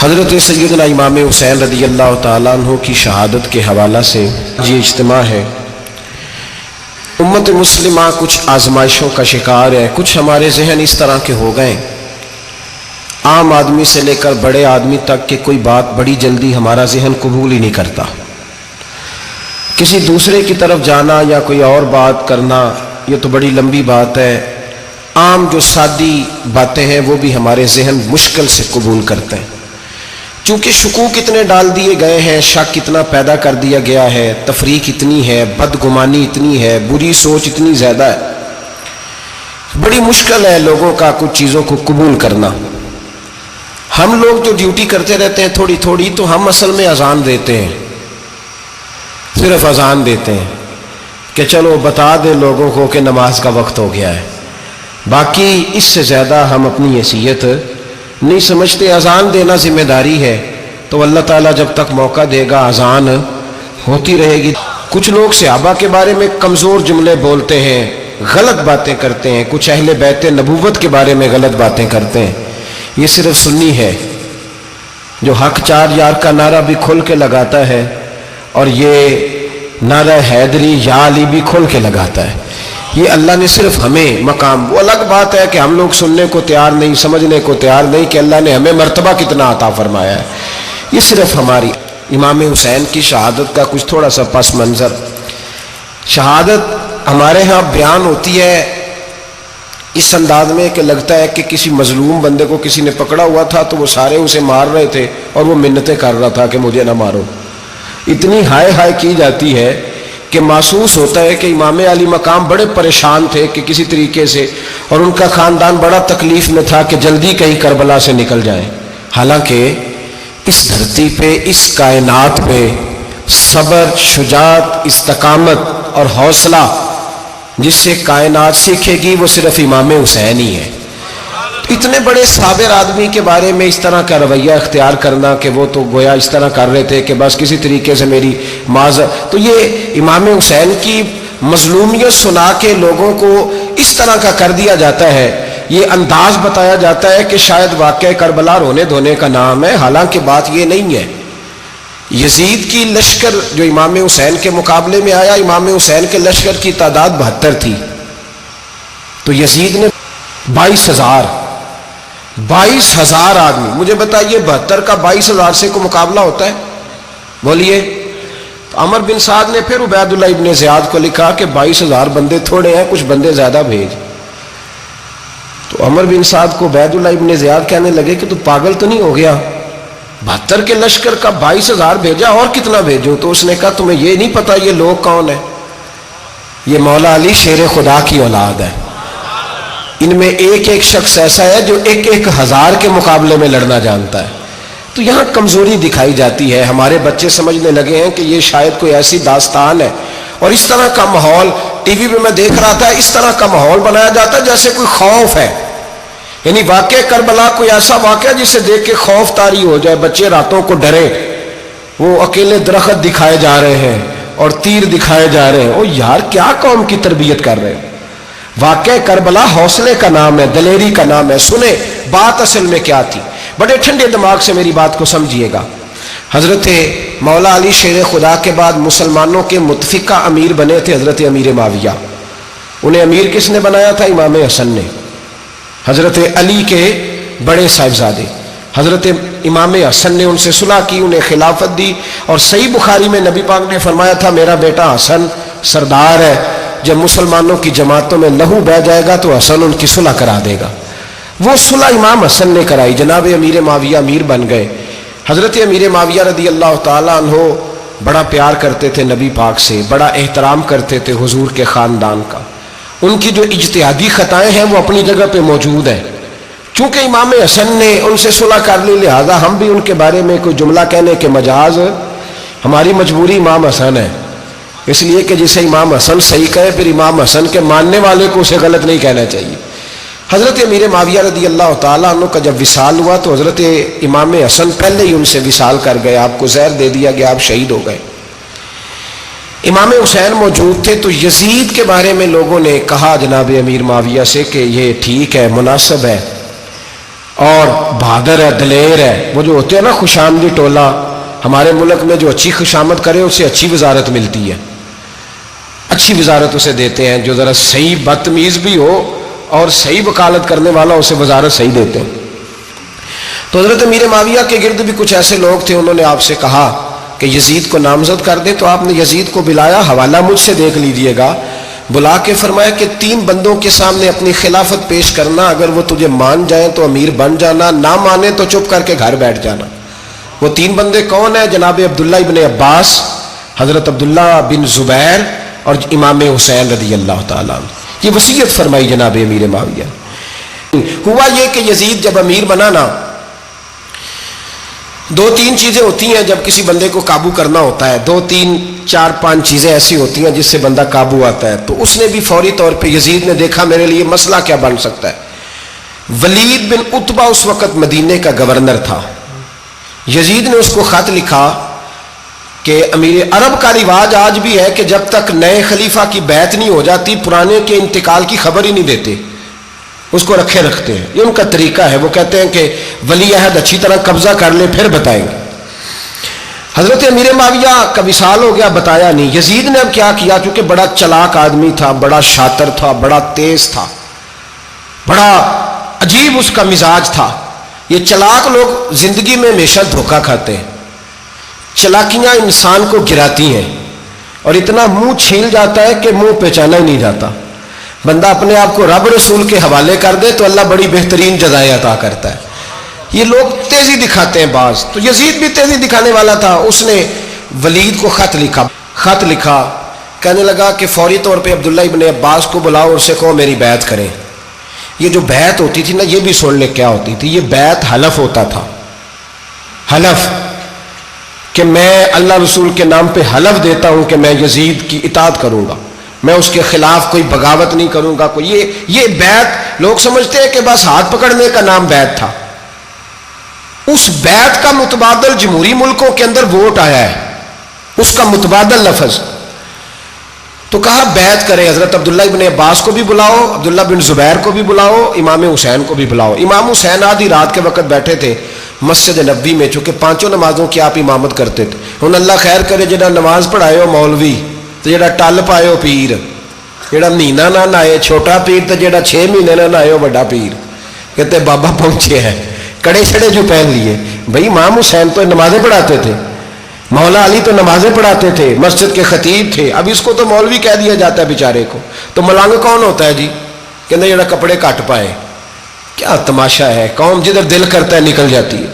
حضرت سیدنا امام حسین رضی اللہ تعالیٰ عنہ کی شہادت کے حوالہ سے یہ اجتماع ہے۔ امت مسلمہ کچھ آزمائشوں کا شکار ہے، کچھ ہمارے ذہن اس طرح کے ہو گئے، عام آدمی سے لے کر بڑے آدمی تک کہ کوئی بات بڑی جلدی ہمارا ذہن قبول ہی نہیں کرتا۔ کسی دوسرے کی طرف جانا یا کوئی اور بات کرنا یہ تو بڑی لمبی بات ہے، عام جو سادی باتیں ہیں وہ بھی ہمارے ذہن مشکل سے قبول کرتے ہیں، چونکہ شکوک اتنے ڈال دیے گئے ہیں، شک اتنا پیدا کر دیا گیا ہے، تفریق اتنی ہے، بدگمانی اتنی ہے، بری سوچ اتنی زیادہ ہے، بڑی مشکل ہے لوگوں کا کچھ چیزوں کو قبول کرنا۔ ہم لوگ جو ڈیوٹی کرتے رہتے ہیں تھوڑی تھوڑی، تو ہم اصل میں اذان دیتے ہیں، صرف اذان دیتے ہیں کہ چلو بتا دے لوگوں کو کہ نماز کا وقت ہو گیا ہے، باقی اس سے زیادہ ہم اپنی حیثیت نہیں سمجھتے۔ اذان دینا ذمہ داری ہے، تو اللہ تعالیٰ جب تک موقع دے گا اذان ہوتی رہے گی۔ کچھ لوگ صحابہ کے بارے میں کمزور جملے بولتے ہیں، غلط باتیں کرتے ہیں، کچھ اہل بیت نبوت کے بارے میں غلط باتیں کرتے ہیں، یہ صرف سنی ہے جو حق چار یار کا نعرہ بھی کھل کے لگاتا ہے، اور یہ نعرہ حیدری یا علی بھی کھل کے لگاتا ہے۔ یہ اللہ نے صرف ہمیں مقام، وہ الگ بات ہے کہ ہم لوگ سننے کو تیار نہیں، سمجھنے کو تیار نہیں کہ اللہ نے ہمیں مرتبہ کتنا عطا فرمایا ہے۔ یہ صرف ہماری امام حسین کی شہادت کا کچھ تھوڑا سا پس منظر۔ شہادت ہمارے ہاں بیان ہوتی ہے اس انداز میں کہ لگتا ہے کہ کسی مظلوم بندے کو کسی نے پکڑا ہوا تھا تو وہ سارے اسے مار رہے تھے اور وہ منتیں کر رہا تھا کہ مجھے نہ مارو، اتنی ہائے ہائے کی جاتی ہے کہ محسوس ہوتا ہے کہ امام علی مقام بڑے پریشان تھے کہ کسی طریقے سے، اور ان کا خاندان بڑا تکلیف میں تھا کہ جلدی کہیں کربلا سے نکل جائیں۔ حالانکہ اس دھرتی پہ، اس کائنات پہ صبر، شجاعت، استقامت اور حوصلہ جس سے کائنات سیکھے گی وہ صرف امام حسین ہی ہے۔ اتنے بڑے صابر آدمی کے بارے میں اس طرح کا رویہ اختیار کرنا کہ وہ تو گویا اس طرح کر رہے تھے کہ بس کسی طریقے سے میری معذرت، تو یہ امام حسین کی مظلومیت سنا کے لوگوں کو اس طرح کا کر دیا جاتا ہے، یہ انداز بتایا جاتا ہے کہ شاید واقعہ کربلا رونے دھونے کا نام ہے، حالانکہ بات یہ نہیں ہے۔ یزید کی لشکر جو امام حسین کے مقابلے میں آیا، امام حسین کے لشکر کی تعداد 72 تھی، تو یزید نے 22,000 آدمی، مجھے بتائیے 72 کا 22,000 سے کو مقابلہ ہوتا ہے؟ بولیے۔ عمر بن سعد نے پھر عبید اللہ ابن زیاد کو لکھا کہ 22,000 بندے تھوڑے ہیں، کچھ بندے زیادہ بھیج۔ تو عمر بن سعد کو عبید اللہ ابن زیاد کہنے لگے کہ تو پاگل تو نہیں ہو گیا، 72 کے لشکر کا 22,000 بھیجا، اور کتنا بھیجو؟ تو اس نے کہا تمہیں یہ نہیں پتا یہ لوگ کون ہیں؟ یہ مولا علی شیر خدا کی اولاد ہے، ان میں ایک ایک شخص ایسا ہے جو 1,000 کے مقابلے میں لڑنا جانتا ہے۔ تو یہاں کمزوری دکھائی جاتی ہے، ہمارے بچے سمجھنے لگے ہیں کہ یہ شاید کوئی ایسی داستان ہے، اور اس طرح کا ماحول ٹی وی پہ میں دیکھ رہا تھا، اس طرح کا ماحول بنایا جاتا ہے جیسے کوئی خوف ہے، یعنی واقعہ کربلا کوئی ایسا واقعہ جسے دیکھ کے خوف طاری ہو جائے، بچے راتوں کو ڈرے، وہ اکیلے درخت دکھائے جا رہے ہیں اور تیر دکھائے جا رہے ہیں۔ او یار کیا قوم کی تربیت کر رہے ہیں؟ واقعہ کربلا حوصلے کا نام ہے، دلیری کا نام ہے۔ سنیں بات اصل میں کیا تھی، بڑے ٹھنڈے دماغ سے میری بات کو سمجھیے گا۔ حضرت مولا علی شیر خدا کے بعد مسلمانوں کے متفقہ امیر بنے تھے حضرت امیر معاویہ، انہیں امیر کس نے بنایا تھا؟ امام حسن نے، حضرت علی کے بڑے صاحبزادے حضرت امام حسن نے ان سے صلح کی، انہیں خلافت دی، اور صحیح بخاری میں نبی پاک نے فرمایا تھا میرا بیٹا حسن سردار ہے، جب مسلمانوں کی جماعتوں میں لہو بہہ جائے گا تو حسن ان کی صلح کرا دے گا۔ وہ صلح امام حسن نے کرائی، جناب امیر معاویہ امیر بن گئے۔ حضرت امیر معاویہ رضی اللہ تعالیٰ عنہ بڑا پیار کرتے تھے نبی پاک سے، بڑا احترام کرتے تھے حضور کے خاندان کا، ان کی جو اجتہادی خطائیں ہیں وہ اپنی جگہ پہ موجود ہیں، چونکہ امام حسن نے ان سے صلح کر لی، لہذا ہم بھی ان کے بارے میں کوئی جملہ کہنے کے مجاز، ہماری مجبوری امام حسن ہے، اس لیے کہ جسے امام حسن صحیح کہے پھر امام حسن کے ماننے والے کو اسے غلط نہیں کہنا چاہیے۔ حضرت امیر معاویہ رضی اللہ تعالیٰ عنہ کا جب وصال ہوا تو حضرت امام حسن پہلے ہی ان سے وصال کر گئے، آپ کو زہر دے دیا گیا، آپ شہید ہو گئے۔ امام حسین موجود تھے، تو یزید کے بارے میں لوگوں نے کہا جناب امیر معاویہ سے کہ یہ ٹھیک ہے، مناسب ہے، اور بہادر ہے، دلیر ہے. وہ جو ہوتے ہیں نا خوشامدی ٹولہ، ہمارے ملک میں جو اچھی خوشامد کرے اسے اچھی وزارت ملتی ہے، اچھی وزارت اسے دیتے ہیں. جو ذرا صحیح بدتمیز بھی ہو اور صحیح وکالت کرنے والا اسے وزارت صحیح دیتے ہیں. تو حضرت امیر معاویہ کے گرد بھی کچھ ایسے لوگ تھے، انہوں نے آپ سے کہا کہ یزید کو نامزد کر دیں. تو آپ نے یزید کو بلایا، حوالہ مجھ سے دیکھ لیجئے گا. بلا کے فرمایا کہ 3 بندوں کے سامنے اپنی خلافت پیش کرنا، اگر وہ تجھے مان جائیں تو امیر بن جانا، نہ مانے تو چپ کر کے گھر بیٹھ جانا. وہ 3 بندے کون ہیں؟ جناب عبداللہ ابن عباس، حضرت عبداللہ بن زبیر اور امام حسین رضی اللہ تعالیٰ عنہ. یہ وصیت فرمائی جناب امیر معاویہ. ہوا یہ کہ یزید جب امیر بنا نا، 2-3 چیزیں ہوتی ہیں جب کسی بندے کو قابو کرنا ہوتا ہے، 2-3-4-5 چیزیں ایسی ہوتی ہیں جس سے بندہ قابو آتا ہے. تو اس نے بھی فوری طور پہ، یزید نے دیکھا میرے لیے مسئلہ کیا بن سکتا ہے. ولید بن عتبہ اس وقت مدینے کا گورنر تھا. یزید نے اس کو خط لکھا کہ امیر عرب کا رواج آج بھی ہے کہ جب تک نئے خلیفہ کی بیعت نہیں ہو جاتی پرانے کے انتقال کی خبر ہی نہیں دیتے، اس کو رکھے رکھتے ہیں. یہ ان کا طریقہ ہے. وہ کہتے ہیں کہ ولی عہد اچھی طرح قبضہ کر لے پھر بتائیں گے. حضرت امیر معاویہ کا وصال ہو گیا، بتایا نہیں. یزید نے اب کیا کیا، چونکہ بڑا چلاک آدمی تھا، بڑا شاطر تھا، بڑا تیز تھا، بڑا عجیب اس کا مزاج تھا. یہ چلاک لوگ زندگی میں ہمیشہ دھوکہ کھاتے ہیں. چلاکیاں انسان کو گراتی ہیں اور اتنا منہ چھیل جاتا ہے کہ منہ پہچانا ہی نہیں جاتا. بندہ اپنے آپ کو رب رسول کے حوالے کر دے تو اللہ بڑی بہترین جزائیں عطا کرتا ہے. یہ لوگ تیزی دکھاتے ہیں بعض. تو یزید بھی تیزی دکھانے والا تھا. اس نے ولید کو خط لکھا کہنے لگا کہ فوری طور پہ عبداللہ ابن عباس کو بلاؤ اور اسے کہو میری بیعت کریں. یہ جو بیعت ہوتی تھی نا، یہ بھی سن لے کیا ہوتی تھی. یہ بیعت حلف ہوتا تھا. حلف کہ میں اللہ رسول کے نام پہ حلف دیتا ہوں کہ میں یزید کی اطاعت کروں گا، میں اس کے خلاف کوئی بغاوت نہیں کروں گا. یہ بیعت لوگ سمجھتے ہیں کہ بس ہاتھ پکڑنے کا نام بیعت تھا. اس بیعت کا متبادل جمہوری ملکوں کے اندر ووٹ آیا ہے، اس کا متبادل لفظ. تو کہا بیعت کرے. حضرت عبداللہ ابن عباس کو بھی بلاؤ، عبداللہ بن زبیر کو بھی بلاؤ، امام حسین کو بھی بلاؤ. امام حسین آدھی رات کے وقت بیٹھے تھے مسجد نبوی میں، چونکہ 5 نمازوں کی آپ امامت کرتے تھے. ہن اللہ خیر کرے، جڑا نماز پڑھائے ہو مولوی تو جڑا ٹل پائے ہو پیر، جڑا مہینہ نہ نہائے چھوٹا پیر، تو جڑا 6 مہینے نہ نہائے ہو بڑا پیر. کہتے بابا پہنچے ہیں، کڑے چھڑے جو پہن لیے. بھائی امام حسین تو نمازیں پڑھاتے تھے، مولا علی تو نمازیں پڑھاتے تھے، مسجد کے خطیب تھے. اب اس کو تو مولوی کہہ دیا جاتا ہے بیچارے کو. تو ملنگ کون ہوتا ہے جی؟ کہتے جڑا کپڑے کٹ پائے. کیا تماشا ہے، قوم جدھر دل کرتا ہے نکل جاتی ہے.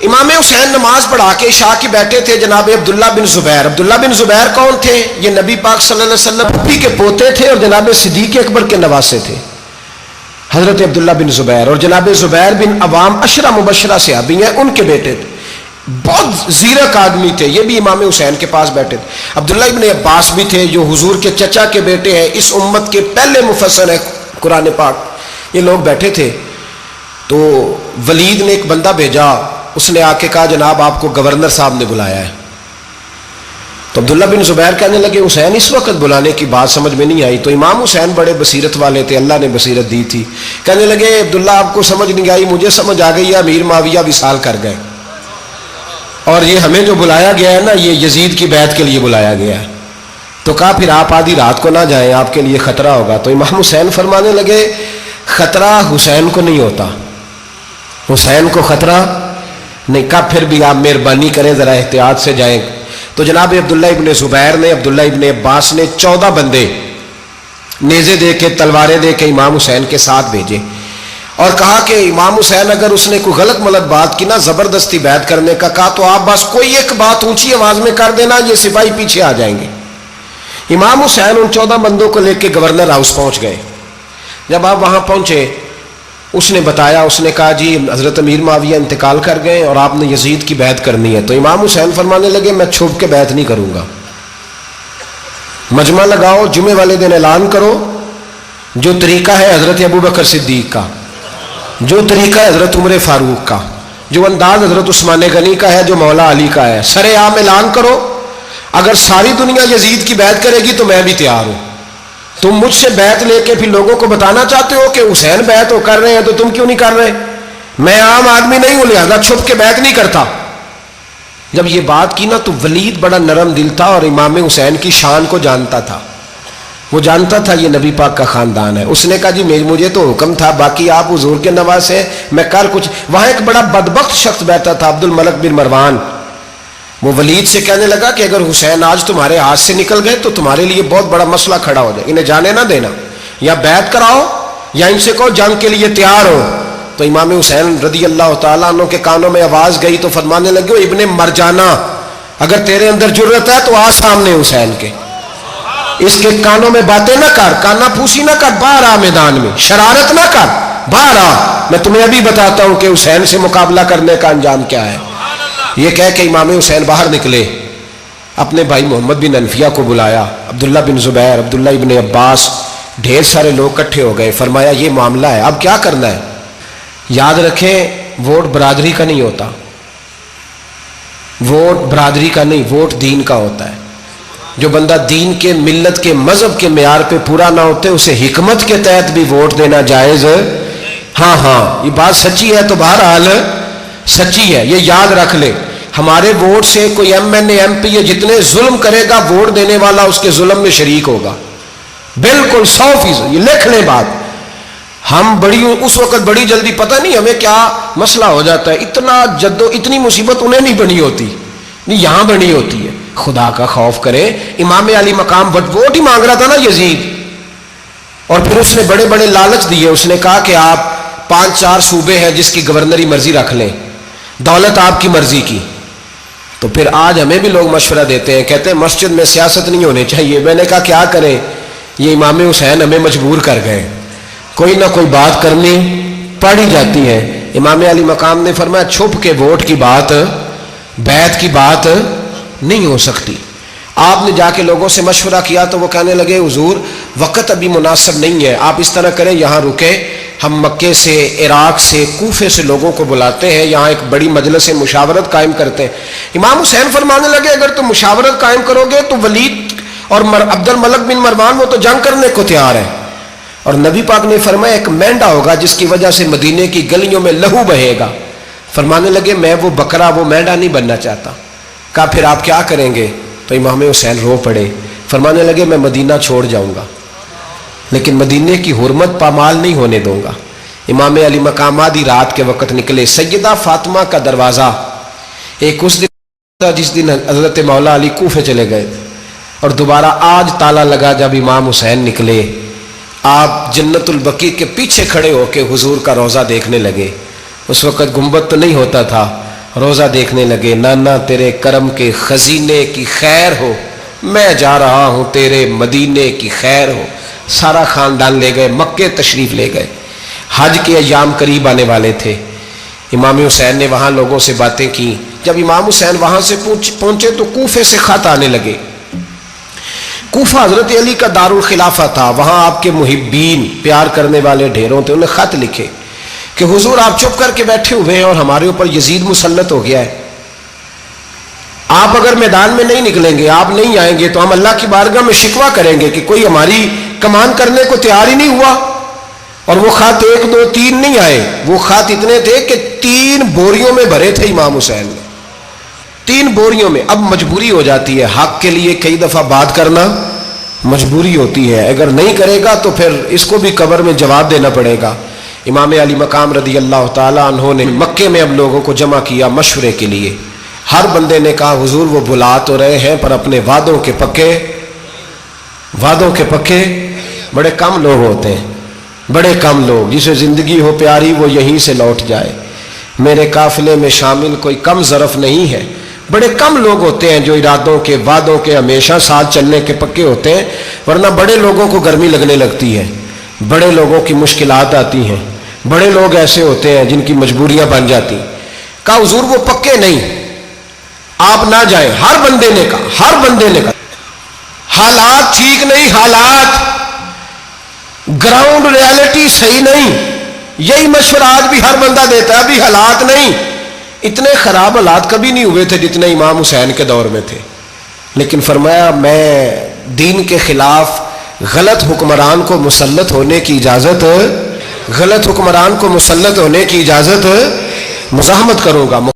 امام حسین نماز پڑھا کے عشاء کی بیٹھے تھے جناب عبداللہ بن زبیر. عبداللہ بن زبیر کون تھے؟ یہ نبی پاک صلی اللہ علیہ وسلم پھپھی کے پوتے تھے اور جناب صدیق اکبر کے نواسے تھے، حضرت عبداللہ بن زبیر. اور جناب زبیر بن عوام عشرہ مبشرہ صحابی ہیں، ان کے بیٹے تھے. بہت زیرک آدمی تھے. یہ بھی امام حسین کے پاس بیٹھے تھے. عبداللہ ابن عباس بھی تھے جو حضور کے چچا کے بیٹے ہیں، اس امت کے پہلے مفسر ہیں قرآن پاک. یہ لوگ بیٹھے تھے. تو ولید نے ایک بندہ بھیجا، اس نے آ کے کہا جناب آپ کو گورنر صاحب نے بلایا ہے. تو عبداللہ بن زبیر کہنے لگے حسین اس وقت بلانے کی بات سمجھ میں نہیں آئی. تو امام حسین بڑے بصیرت والے تھے، اللہ نے بصیرت دی تھی. کہنے لگے عبداللہ آپ کو سمجھ نہیں آئی، مجھے سمجھ آ گئی ہے، امیر معاویہ وصال کر گئے اور یہ ہمیں جو بلایا گیا ہے نا، یہ یزید کی بیعت کے لیے بلایا گیا ہے. تو کہا پھر آپ آدھی رات کو نہ جائیں، آپ کے لیے خطرہ ہوگا. تو امام حسین فرمانے لگے خطرہ حسین کو نہیں ہوتا، حسین کو خطرہ نہیں. کہا پھر بھی آپ مہربانی کریں ذرا احتیاط سے جائیں. تو جناب عبداللہ ابن زبیر نے، عبداللہ ابن عباس نے 14 بندے نیزے دے کے، تلواریں دے کے امام حسین کے ساتھ بھیجے اور کہا کہ امام حسین اگر اس نے کوئی غلط ملت بات کی نا، زبردستی بیعت کرنے کا کہا، تو آپ بس کوئی ایک بات اونچی آواز میں کر دینا، یہ سپاہی پیچھے آ جائیں گے. امام حسین ان 14 بندوں کو لے کے گورنر ہاؤس پہنچ گئے. جب آپ وہاں پہنچے اس نے بتایا، اس نے کہا جی حضرت امیر معاویہ انتقال کر گئے اور آپ نے یزید کی بیعت کرنی ہے. تو امام حسین فرمانے لگے میں چھپ کے بیعت نہیں کروں گا، مجمع لگاؤ، جمعے والے دن اعلان کرو. جو طریقہ ہے حضرت ابوبکر صدیق کا، جو طریقہ ہے حضرت عمر فاروق کا، جو انداز حضرت عثمان غنی کا ہے، جو مولا علی کا ہے، سر عام اعلان کرو. اگر ساری دنیا یزید کی بیعت کرے گی تو میں بھی تیار ہوں. تم مجھ سے بیعت لے کے پھر لوگوں کو بتانا چاہتے ہو کہ حسین بیعت کر رہے ہیں تو تم کیوں نہیں کر رہے؟ میں عام آدمی نہیں ہوں لہذا چھپ کے بیعت نہیں کرتا. جب یہ بات کی نا تو ولید بڑا نرم دل تھا اور امام حسین کی شان کو جانتا تھا. وہ جانتا تھا یہ نبی پاک کا خاندان ہے. اس نے کہا جی مجھے تو حکم تھا، باقی آپ حضور کے نواز ہیں، میں کر کچھ. وہاں ایک بڑا بدبخت شخص بیٹھا تھا، عبد الملک بن مروان. وہ ولید سے کہنے لگا کہ اگر حسین آج تمہارے ہاتھ سے نکل گئے تو تمہارے لیے بہت بڑا مسئلہ کھڑا ہو جائے، انہیں جانے نہ دینا، یا بیعت کراؤ یا ان سے کہو جنگ کے لیے تیار ہو. تو امام حسین رضی اللہ تعالیٰ عنہ کے کانوں میں آواز گئی تو فرمانے لگے ابن مرجانہ، اگر تیرے اندر جرت ہے تو آ سامنے حسین کے، اس کے کانوں میں باتیں نہ کر، کانا پھوسی نہ کر، باہر آ میدان میں، شرارت نہ کر، باہر آ، میں تمہیں ابھی بتاتا ہوں کہ حسین سے مقابلہ کرنے کا انجام کیا ہے. یہ کہہ کہ امام حسین باہر نکلے، اپنے بھائی محمد بن انفیہ کو بلایا، عبداللہ بن زبیر، عبداللہ ابن عباس، ڈھیر سارے لوگ اکٹھے ہو گئے. فرمایا یہ معاملہ ہے، اب کیا کرنا ہے. یاد رکھیں ووٹ برادری کا نہیں ہوتا، ووٹ برادری کا نہیں، ووٹ دین کا ہوتا ہے. جو بندہ دین کے، ملت کے، مذہب کے معیار پہ پورا نہ ہوتے اسے حکمت کے تحت بھی ووٹ دینا جائز. ہاں یہ بات سچی ہے تو بہرحال سچی ہے، یہ یاد رکھ لے. ہمارے ووٹ سے کوئی ایم این اے، ایم پی اے جتنے ظلم کرے گا، ووٹ دینے والا اس کے ظلم میں شریک ہوگا، بالکل 100%. یہ لکھ لیں بات. ہم اس وقت بڑی جلدی، پتہ نہیں ہمیں کیا مسئلہ ہو جاتا ہے، اتنی مصیبت انہیں نہیں بنی ہوتی، نہیں یہاں بنی ہوتی ہے. خدا کا خوف کرے. امام علی مقام ووٹ ہی مانگ رہا تھا نا یزید، اور پھر اس نے بڑے بڑے لالچ دیے. اس نے کہا کہ آپ 5-4 صوبے ہیں جس کی گورنری مرضی رکھ لیں، دولت آپ کی مرضی کی. تو پھر آج ہمیں بھی لوگ مشورہ دیتے ہیں، کہتے ہیں مسجد میں سیاست نہیں ہونی چاہیے. میں نے کہا کیا کریں، یہ امام حسین ہمیں مجبور کر گئے، کوئی نہ کوئی بات کرنی پڑ ہی جاتی ہے. امام علی مقام نے فرمایا چھپ کے ووٹ کی بات، بیعت کی بات نہیں ہو سکتی. آپ نے جا کے لوگوں سے مشورہ کیا تو وہ کہنے لگے حضور وقت ابھی مناسب نہیں ہے، آپ اس طرح کریں یہاں رکیں، ہم مکے سے، عراق سے، کوفے سے لوگوں کو بلاتے ہیں، یہاں ایک بڑی مجلس مشاورت قائم کرتے ہیں. امام حسین فرمانے لگے اگر تم مشاورت قائم کرو گے تو ولید اور عبد الملک بن مروان وہ تو جنگ کرنے کو تیار ہے، اور نبی پاک نے فرمایا ایک مینڈا ہوگا جس کی وجہ سے مدینے کی گلیوں میں لہو بہے گا. فرمانے لگے میں وہ بکرا، وہ مینڈا نہیں بننا چاہتا. کہا پھر آپ کیا کریں گے؟ تو امام حسین رو پڑے، فرمانے لگے میں مدینہ چھوڑ جاؤں گا لیکن مدینے کی حرمت پامال نہیں ہونے دوں گا. امام علی مقام آدھی رات کے وقت نکلے. سیدہ فاطمہ کا دروازہ ایک اس دن تھا جس دن حضرت مولا علی کوفے چلے گئے تھے، اور دوبارہ آج تالا لگا جب امام حسین نکلے. آپ جنت البقیع کے پیچھے کھڑے ہو کے حضور کا روضہ دیکھنے لگے. اس وقت گنبد تو نہیں ہوتا تھا، روضہ دیکھنے لگے. نانا تیرے کرم کے خزینے کی خیر ہو، میں جا رہا ہوں تیرے مدینے کی خیر ہو. سارا خاندان لے گئے، مکے تشریف لے گئے. حج کے ایام قریب آنے والے تھے. امام حسین نے وہاں لوگوں سے باتیں کی. جب امام حسین وہاں سے پہنچے تو کوفے سے خط آنے لگے. کوفہ حضرت علی کا دارالخلافہ تھا، وہاں آپ کے محبین، پیار کرنے والے ڈھیروں تھے. انہیں خط لکھے کہ حضور آپ چپ کر کے بیٹھے ہوئے ہیں اور ہمارے اوپر یزید مسلط ہو گیا ہے. آپ اگر میدان میں نہیں نکلیں گے، آپ نہیں آئیں گے تو ہم اللہ کی بارگاہ میں شکوہ کریں گے کہ کوئی ہماری کمان کرنے کو تیار ہی نہیں ہوا. اور وہ خط 1 2 3 نہیں آئے، وہ خط اتنے تھے کہ 3 بوریوں میں بھرے تھے امام حسین نے، 3 بوریوں میں. اب مجبوری ہو جاتی ہے، حق کے لیے کئی دفعہ بات کرنا مجبوری ہوتی ہے، اگر نہیں کرے گا تو پھر اس کو بھی قبر میں جواب دینا پڑے گا. امام علی مقام رضی اللہ تعالیٰ عنہ نے مکے میں اب لوگوں کو جمع کیا مشورے کے لیے. ہر بندے نے کہا حضور وہ بلا تو رہے ہیں پر اپنے وعدوں کے پکے بڑے کم لوگ ہوتے ہیں، بڑے کم لوگ. جسے زندگی ہو پیاری وہ یہیں سے لوٹ جائے. میرے قافلے میں شامل کوئی کم ظرف نہیں ہے. بڑے کم لوگ ہوتے ہیں جو ارادوں کے، وعدوں کے ہمیشہ ساتھ چلنے کے پکے ہوتے ہیں، ورنہ بڑے لوگوں کو گرمی لگنے لگتی ہے، بڑے لوگوں کی مشکلات آتی ہیں، بڑے لوگ ایسے ہوتے ہیں جن کی مجبوریاں بن جاتی. کہا حضور وہ پکے نہیں، آپ نہ جائیں. ہر بندے نے کہا حالات ٹھیک نہیں، حالات گراؤنڈ ریالٹی صحیح نہیں. یہی مشورہ آج بھی ہر بندہ دیتا ہے، ابھی حالات نہیں. اتنے خراب حالات کبھی نہیں ہوئے تھے جتنے امام حسین کے دور میں تھے. لیکن فرمایا میں دین کے خلاف غلط حکمران کو مسلط ہونے کی اجازت غلط حکمران کو مسلط ہونے کی اجازت مزاحمت کروں گا.